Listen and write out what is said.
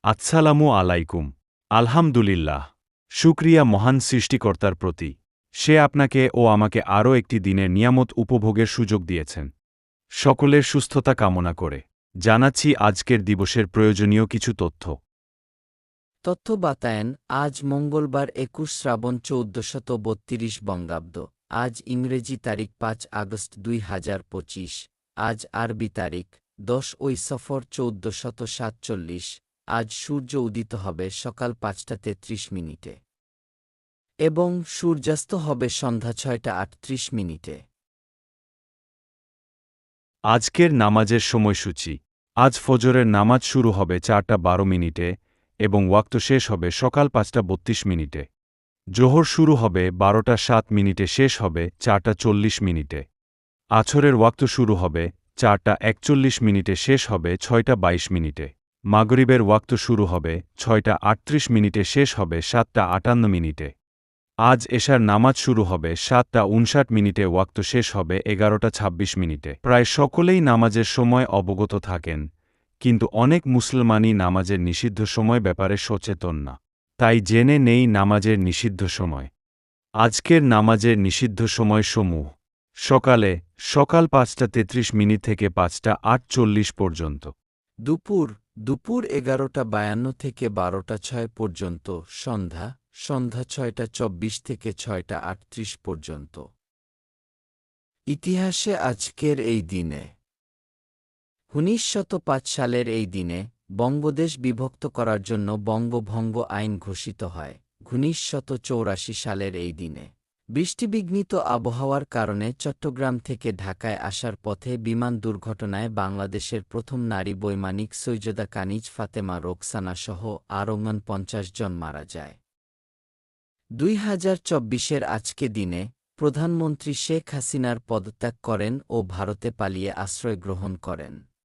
আসসালামু আলাইকুম। আলহামদুলিল্লাহ। শুকরিয়া মহান সৃষ্টিকর্তার প্রতি। সে আপনাকে ও আমাকে আরও একটি দিনের নিয়ামত উপভোগের সুযোগ দিয়েছেন। সকলের সুস্থতা কামনা করে জানাচ্ছি আজকের দিবসের প্রয়োজনীয় কিছু তথ্য। তথ্য বাতায়ন আজ মঙ্গলবার ২১ শ্রাবণ ১৪৩২ বঙ্গাব্দ। আজ ইংরেজি তারিখ ৫ আগস্ট ২০২৫। আজ আরবি তারিখ ১০ ঐ সফর ১৪৪৭। আজ সূর্য উদিত হবে সকাল ৫টা ৩৩ মিনিটে এবং সূর্যাস্ত হবে সন্ধ্যা ৬টা ৩৮ মিনিটে। আজকের নামাজের সময়সূচি। আজ ফজরের নামাজ শুরু হবে ৪টা ১২ মিনিটে এবং ওয়াক্ত শেষ হবে সকাল ৫টা ৩২ মিনিটে। জোহর শুরু হবে ১২টা ৭ মিনিটে, শেষ হবে ৪টা ৪০ মিনিটে। আছরের ওয়াক্ত শুরু হবে ৪টা ৪১ মিনিটে, শেষ হবে ৬টা ২২ মিনিটে। মাগরিবের ওয়াক্ত শুরু হবে ৬টা ৩৮ মিনিটে, শেষ হবে ৭টা ৫৮ মিনিটে। আজ এশার নামাজ শুরু হবে ৭টা ৫৯ মিনিটে, ওয়াক্ত শেষ হবে ১১টা ২৬ মিনিটে। প্রায় সকলেই নামাজের সময় অবগত থাকেন, কিন্তু অনেক মুসলমানই নামাজের নিষিদ্ধ সময় ব্যাপারে সচেতন না। তাই জেনে নেই নামাজের নিষিদ্ধ সময়। আজকের নামাজের নিষিদ্ধ সময়সমূহ: সকাল ৫টা ৩৩ মিনিট থেকে ৫টা ৪৮ পর্যন্ত। দুপুর ১১টা ৫২ থেকে ১২টা ৬ পর্যন্ত। সন্ধ্যা ৬টা ২৪ থেকে ৬টা ৩৮ পর্যন্ত। ইতিহাসে আজকের এই দিনে ১৯০৫ সালের এই দিনে বঙ্গদেশ বিভক্ত করার জন্য বঙ্গভঙ্গ আইন ঘোষিত হয়। ১৯৮৪ সালের এই দিনে বৃষ্টিবিঘ্নিত আবহাওয়ার কারণে চট্টগ্রাম থেকে ঢাকায় আসার পথে বিমান দুর্ঘটনায় বাংলাদেশের প্রথম নারী বৈমানিক সৈয়দা কানিজ ফাতেমা রোকসানা সহ আরও ৪৯ জন মারা যায়। ২০২৪-এর আজকে দিনে প্রধানমন্ত্রী শেখ হাসিনার পদত্যাগ করেন ও ভারতে পালিয়ে আশ্রয় গ্রহণ করেন।